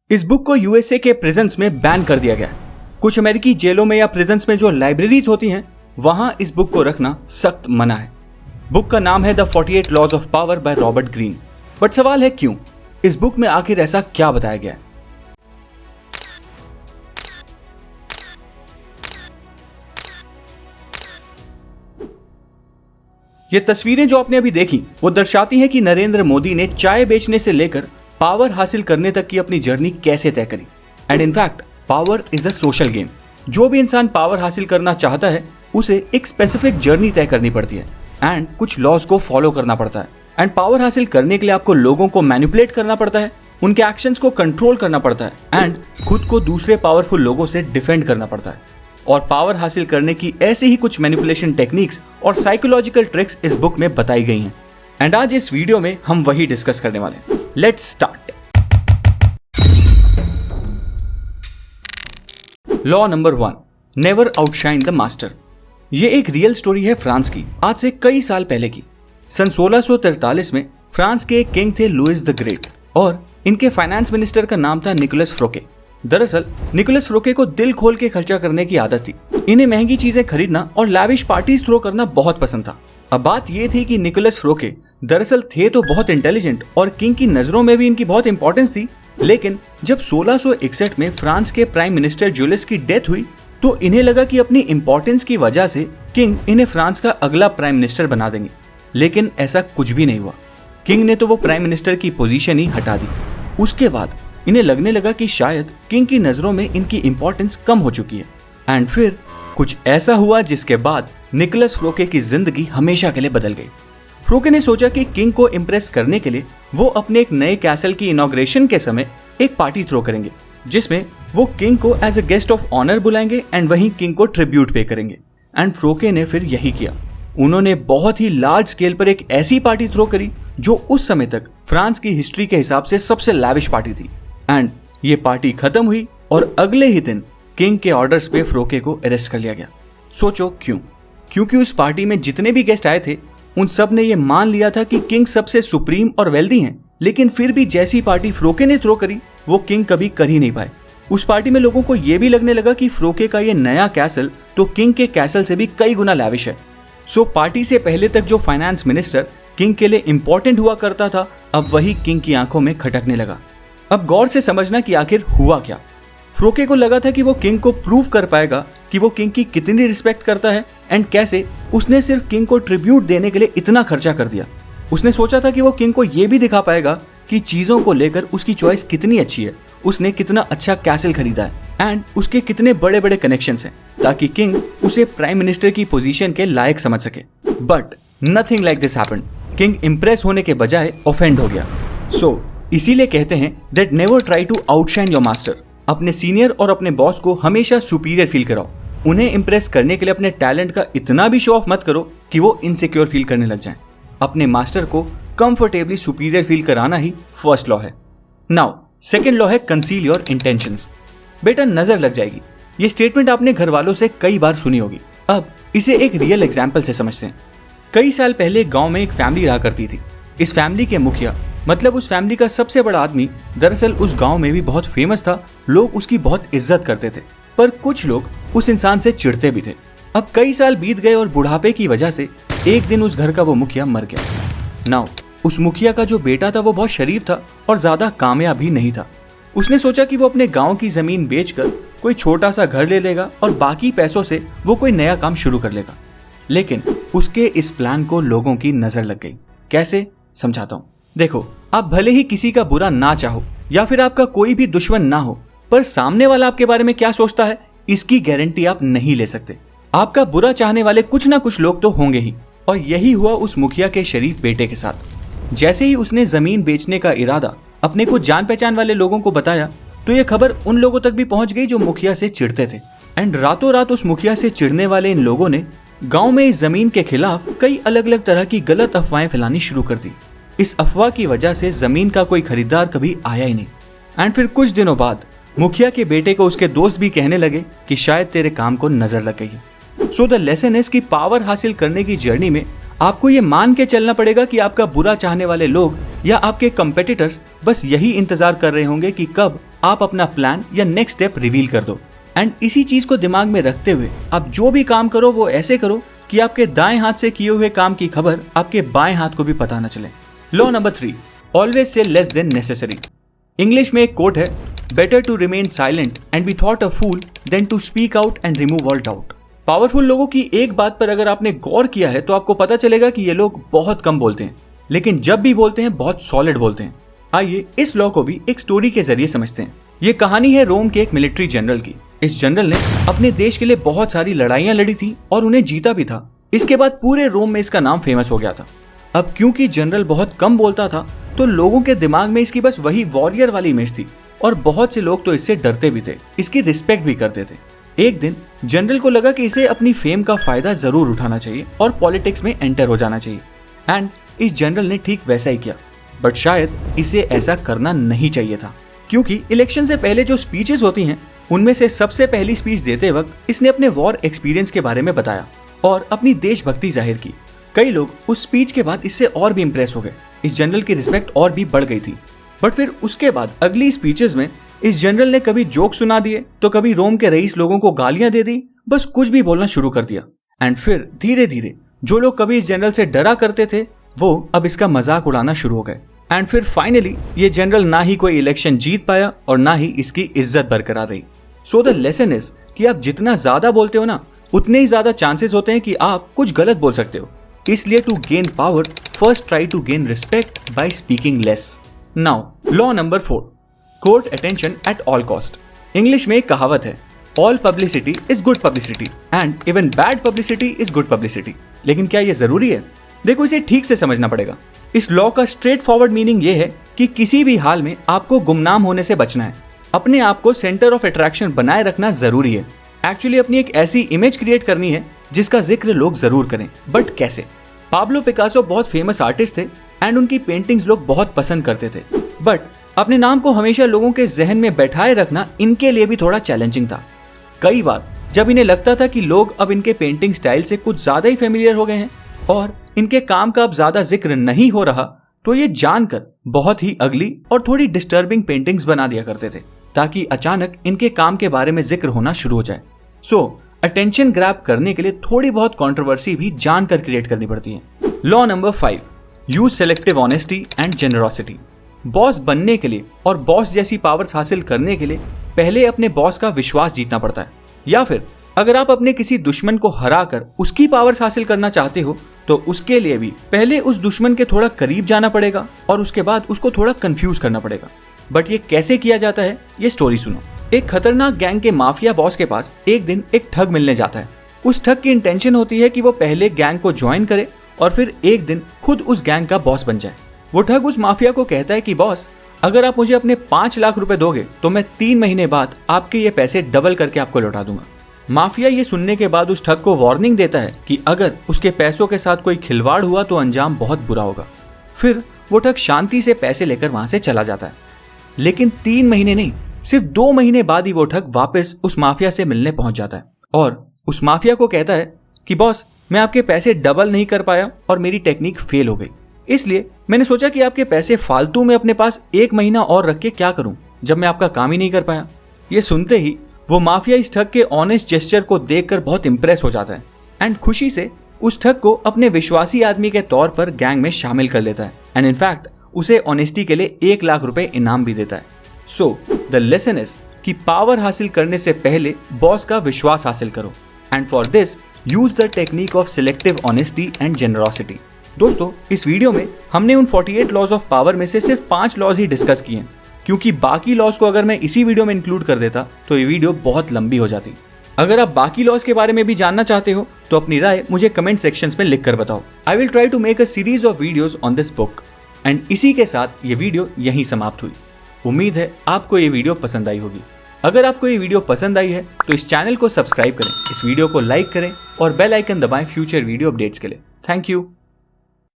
इस बुक को यूएसए के प्रिजन्स में बैन कर दिया गया है। कुछ अमेरिकी जेलों में या प्रिजन्स में जो लाइब्रेरीज होती हैं वहां इस बुक को रखना सख्त मना है। बुक का नाम है the 48 laws of power by Robert Greene. But सवाल है क्यों? इस बुक में आखिर ऐसा क्या बताया गया है? ये तस्वीरें जो आपने अभी देखी वो दर्शाती हैं कि नरेंद्र मोदी ने चाय बेचने से लेकर पावर हासिल करने तक की अपनी जर्नी कैसे तय करी। And in fact power is a social game. जो भी इंसान पावर हासिल करना चाहता है उसे एक स्पेसिफिक जर्नी तय करनी पड़ती है एंड कुछ लॉज को फॉलो करना पड़ता है। एंड पावर हासिल करने के लिए आपको लोगों को मैनिपुलेट करना पड़ता है, उनके एक्शंस को कंट्रोल करना पड़ता है एंड खुद को दूसरे पावरफुल लोगों से डिफेंड करना पड़ता है। और पावर हासिल करने की ऐसी ही कुछ मैनिपुलेशन टेक्निक्स और साइकोलॉजिकल ट्रिक्स इस बुक में बताई गई हैं। एंड आज इस वीडियो में हम वही डिस्कस करने वाले हैं। Let's start. Law number 1, never outshine the master. ये एक रियल स्टोरी है फ्रांस की, आज से कई साल पहले की। सन 1643 में फ्रांस के एक किंग थे लुइस द ग्रेट और इनके फाइनेंस मिनिस्टर का नाम था निकोलस फ्रोके। दरअसल निकोलस फ्रोके को दिल खोल के खर्चा करने की आदत थी। इन्हें महंगी चीजें खरीदना और लैविश पार्टीज थ्रो करना बहुत पसंद था। अब बात ये थी कि निकोलस फ्रोके दरअसल थे तो बहुत इंटेलिजेंट और किंग की नजरों में भी इनकी बहुत इंपॉर्टेंस थी। लेकिन जब 1661 में फ्रांस के प्राइम मिनिस्टर जूलियस की डेथ हुई तो इन्हें लगा कि अपनी इंपॉर्टेंस की वजह से किंग इन्हें फ्रांस का अगला प्राइम मिनिस्टर बना देंगे। लेकिन ऐसा कुछ भी नहीं हुआ। किंग ने तो वो प्राइम मिनिस्टर की पोजीशन ही हटा दी। उसके बाद इन्हें लगने लगा कि शायद किंग की नजरों में इनकी इंपॉर्टेंस कम हो चुकी है। एंड फिर कुछ ऐसा हुआ जिसके बाद निकोलस फ्रोके की जिंदगी हमेशा के लिए बदल गई। फ्रोके ने सोचा कि किंग को इम्प्रेस करने के लिए वो अपने एक नए कैसल की इनॉग्रेशन के समय एक पार्टी थ्रो करेंगे जिसमें वो किंग को as a guest of honour बुलाएंगे एंड वहीं किंग को ट्रिब्यूट पे करेंगे। एंड फ्रोके ने फिर यही किया। उन्होंने बहुत ही लार्ज स्केल पर एक ऐसी पार्टी थ्रो करी जो उस समय तक फ्रांस की हिस्ट्री के हिसाब से सबसे लैविश पार्टी थी। एंड ये पार्टी खत्म हुई और अगले ही दिन किंग के ऑर्डर्स पे फ्रोके को अरेस्ट कर लिया गया। सोचो क्यों? क्योंकि उस पार्टी में जितने भी गेस्ट आए थे उन सब ने ये मान लिया था कि किंग सबसे सुप्रीम और वेल्दी हैं। लेकिन फिर भी जैसी पार्टी फ्रोके ने थ्रो करी वो किंग कभी कर ही नहीं पाए। उस पार्टी में लोगों को ये भी लगने लगा कि फ्रोके का ये नया कैसल तो किंग के कैसल से भी कई गुना लैविश है। सो पार्टी से पहले तक जो फाइनेंस मिनिस्टर किंग के लिए इंपॉर्टेंट हुआ करता था अब वही किंग की आंखों में खटकने लगा। अब गौर से समझना कि आखिर हुआ क्या। फ्रोके को लगा था कि वो किंग को प्रूव कर पाएगा कि वो किंग की कितनी रिस्पेक्ट करता है एंड कैसे उसने सिर्फ किंग को ट्रिब्यूट देने के लिए इतना खर्चा कर दिया। उसने सोचा था कि वो किंग को ये भी दिखा पाएगा कि चीजों को लेकर उसकी चॉइस कितनी अच्छी है, उसने कितना अच्छा कैसल खरीदा है एंड उसके कितने बड़े बड़े कनेक्शंस हैं ताकि किंग उसे प्राइम मिनिस्टर की पोजीशन के लायक समझ सके। But nothing like this happened. King Impress होने के बजाय ऑफेंड हो गया। सो इसीलिए कहते हैं that never try to outshine your master. अपने सीनियर और अपने बॉस को हमेशा सुपीरियर फील कराओ। उन्हें इंप्रेस करने के लिए अपने टैलेंट का इतना भी शो ऑफ मत करो कि वो इनसिक्योर फील करने लग जाएं। अपने मास्टर को कंफर्टेबली सुपीरियर फील कराना ही फर्स्ट लॉ है। नाउ सेकंड लॉ है कंसील योर इंटेंशंस। बेटा नजर लग जाएगी। ये स्टेटमेंट आपने घर वालों से कई बार सुनी होगी। अब इसे एक रियल एग्जाम्पल से समझते हैं। कई साल पहले गांव में एक फैमिली रहा करती थी। इस फैमिली के मुखिया मतलब उस फैमिली का सबसे बड़ा आदमी दरअसल उस गांव में भी बहुत फेमस था। लोग उसकी बहुत इज्जत करते थे पर कुछ लोग उस इंसान से चिढ़ते भी थे। अब कई साल बीत गए और बुढ़ापे की वजह से एक दिन उस घर का वो मुखिया मर गया। नाउ उस मुखिया का जो बेटा था वो बहुत शरीफ था और ज्यादा कामयाब भी नहीं था। उसने सोचा कि वो अपने गांव की जमीन बेचकर कोई छोटा सा घर ले लेगा और बाकी पैसों से वो कोई नया काम शुरू कर लेगा। लेकिन उसके इस प्लान को लोगों की नजर लग गई। कैसे? समझाता हूँ। देखो, आप भले ही किसी का बुरा ना चाहो या फिर आपका कोई भी दुश्मन ना हो पर सामने वाला आपके बारे में क्या सोचता है इसकी गारंटी आप नहीं ले सकते। आपका बुरा चाहने वाले कुछ ना कुछ लोग तो होंगे ही। और यही हुआ उस मुखिया के शरीफ बेटे के साथ। जैसे ही उसने जमीन बेचने का इरादा अपने को जान पहचान वाले लोगों को बताया तो ये खबर उन लोगों तक भी पहुंच गई जो मुखिया से चिढ़ते थे। एंड रातों रात उस मुखिया से चिढ़ने वाले इन लोगों ने गांव में इस जमीन के खिलाफ कई अलग अलग तरह की गलत अफवाहें फैलानी शुरू कर दी। इस अफवाह की वजह से जमीन का कोई खरीदार कभी आया ही नहीं। एंड फिर कुछ दिनों बाद मुखिया के बेटे को उसके दोस्त भी कहने लगे कि शायद तेरे काम को नजर लग गई है। सो द लेसन इज कि पावर हासिल करने की जर्नी में आपको ये मान के चलना पड़ेगा कि आपका बुरा चाहने वाले लोग या आपके कंपेटिटर्स बस यही इंतजार कर रहे होंगे कि कब आप अपना प्लान या नेक्स्ट स्टेप रिवील कर दो। एंड इसी चीज को दिमाग में रखते हुए आप जो भी काम करो वो ऐसे करो कि आपके दाएं हाथ से किए हुए काम की खबर आपके बाएं हाथ को भी पता न चले। Law number 3, always say less than necessary. English में एक कोट है, better to remain silent and be thought a fool than to speak out and remove all doubt. Powerful लोगों की एक बात पर अगर आपने गौर किया है तो आपको पता चलेगा कि ये लोग बहुत कम बोलते हैं, लेकिन जब भी बोलते हैं बहुत सॉलिड बोलते हैं। आइए इस लॉ को भी एक स्टोरी के जरिए समझते हैं। ये कहानी है रोम के एक मिलिट्री जनरल की। इस जनरल ने अपने देश के लिए बहुत सारी लड़ाइयां लड़ी थी और उन्हें जीता भी था। इसके बाद पूरे रोम में इसका नाम फेमस हो गया था। अब क्योंकि जनरल बहुत कम बोलता था तो लोगों के दिमाग में इसकी बस वही वॉरियर वाली इमेज थी और बहुत से लोग तो इससे डरते भी थे, इसकी रिस्पेक्ट भी करते थे। एक दिन जनरल को लगा कि इसे अपनी फेम का फायदा जरूर उठाना चाहिए और पॉलिटिक्स में एंटर हो जाना चाहिए। एंड इस जनरल ने ठीक वैसा ही किया, बट शायद इसे ऐसा करना नहीं चाहिए था, क्योंकि इलेक्शन से पहले जो स्पीचेस होती हैं उनमें से सबसे पहली स्पीच देते वक्त इसने अपने वॉर एक्सपीरियंस के बारे में बताया और अपनी देशभक्ति जाहिर की। कई लोग उस स्पीच के बाद इससे और भी इंप्रेस हो गए। इस जनरल की रिस्पेक्ट और भी बढ़ गई थी। बट फिर उसके बाद अगली स्पीचेस में इस जनरल ने कभी जोक सुना दिए तो कभी रोम के रईस लोगों को गालियां दे दी, बस कुछ भी बोलना शुरू कर दिया। एंड फिर धीरे धीरे जो लोग कभी इस जनरल से डरा करते थे वो अब इसका मजाक उड़ाना शुरू हो गए। एंड फिर फाइनली ये जनरल ना ही कोई इलेक्शन जीत पाया और ना ही इसकी इज्जत बरकरार रही। सो द लेसन इज कि आप जितना ज्यादा बोलते हो ना उतने ही ज्यादा चांसेस होते हैं कि आप कुछ गलत बोल सकते हो। इसलिए to gain power first try to gain respect by speaking less. Now law number 4, court attention at all cost. English में एक कहावत है, all publicity is good publicity and even bad publicity is good publicity. लेकिन क्या ये जरूरी है? देखो, इसे ठीक से समझना पड़ेगा। इस लॉ का स्ट्रेट फॉरवर्ड मीनिंग ये है कि किसी भी हाल में आपको गुमनाम होने से बचना है। अपने आप को सेंटर ऑफ अट्रैक्शन बनाए रखना जरूरी है। एक्चुअली अपनी एक ऐसी इमेज क्रिएट करनी है जिसका जिक्र लोग जरूर करें। बट कैसे? पाब्लो पिकासो बहुत फेमस आर्टिस्ट थे एंड उनकी पेंटिंग्स लोग बहुत पसंद करते थे, बट अपने नाम को हमेशा लोगों के जहन में बैठाए रखना इनके लिए भी थोड़ा चैलेंजिंग था। कई बार जब इन्हें लगता था कि लोग अब इनके पेंटिंग स्टाइल से कुछ ज्यादा ही फेमिलियर हो गए हैं और इनके काम का अब ज्यादा जिक्र नहीं हो रहा, तो ये जानकर बहुत ही अगली और थोड़ी डिस्टर्बिंग पेंटिंग्स बना दिया करते थे ताकि अचानक इनके काम के बारे में जिक्र होना शुरू हो जाए। सो अटेंशन ग्रैब करने के लिए थोड़ी बहुत कंट्रोवर्सी भी जानकर क्रिएट करनी पड़ती है। Law number 5, use selective honesty and generosity. Boss बनने के लिए और बॉस जैसी पावर्स हासिल करने के लिए पहले अपने बॉस का विश्वास जीतना पड़ता है, या फिर अगर आप अपने किसी दुश्मन को हराकर उसकी पावर्स हासिल करना चाहते हो तो उसके लिए भी पहले उस दुश्मन के थोड़ा करीब जाना पड़ेगा और उसके बाद उसको थोड़ा कंफ्यूज करना पड़ेगा। बट ये कैसे किया जाता है, ये स्टोरी सुनो। एक खतरनाक गैंग के माफिया बॉस के पास एक दिन एक ठग मिलने जाता है। उस ठग की इंटेंशन होती है कि वो पहले गैंग को ज्वाइन करे और फिर एक दिन खुद उस गैंग का बॉस बन जाए। वो ठग उस माफिया को कहता है कि बॉस, अगर आप मुझे अपने 5 लाख रुपए दोगे तो मैं 3 महीने बाद आपके ये पैसे डबल करके आपको लौटा दूंगा। माफिया ये सुनने के बाद उस ठग को वार्निंग देता है कि अगर उसके पैसों के साथ कोई खिलवाड़ हुआ तो अंजाम बहुत बुरा होगा। फिर वो ठग शांति से पैसे लेकर वहां से चला जाता है। लेकिन 3 महीने नहीं, सिर्फ 2 महीने बाद ही वो ठग वापस उस माफिया से मिलने पहुंच जाता है और उस माफिया को कहता है कि बॉस, मैं आपके पैसे डबल नहीं कर पाया और मेरी टेक्निक फेल हो गई, इसलिए मैंने सोचा कि आपके पैसे फालतू में अपने पास 1 महीना और रख के क्या करूं जब मैं आपका काम ही नहीं कर पाया। ये सुनते ही वो माफिया इस ठग के ऑनेस्ट जेस्चर को देखकर बहुत इंप्रेस हो जाता है एंड खुशी से उस ठग को अपने विश्वासी आदमी के तौर पर गैंग में शामिल कर लेता है एंड इनफैक्ट उसे ऑनेस्टी के लिए 1 लाख रुपए इनाम भी देता है। सो द लेसन इज कि पावर हासिल करने से पहले बॉस का विश्वास हासिल करो and for this use the technique of selective honesty and generosity. दोस्तों, इस वीडियो में हमने उन 48 लॉज ऑफ पावर में से सिर्फ 5 लॉज ही डिस्कस किए हैं, क्योंकि बाकी लॉज को अगर मैं इसी वीडियो में इंक्लूड कर देता तो ये वीडियो बहुत लंबी हो जाती। अगर आप बाकी लॉज के बारे में भी जानना चाहते हो तो अपनी राय मुझे कमेंट सेक्शंस में लिख कर बताओ। I will try to make a series of videos on this book. And इसी के साथ ये वीडियो यहीं समाप्त हुई। उम्मीद है आपको ये वीडियो पसंद आई होगी। अगर आपको ये वीडियो पसंद आई है तो इस चैनल को सब्सक्राइब करें, इस वीडियो को लाइक करें और बेल आइकन दबाएं फ्यूचर वीडियो अपडेट्स के लिए। Thank you.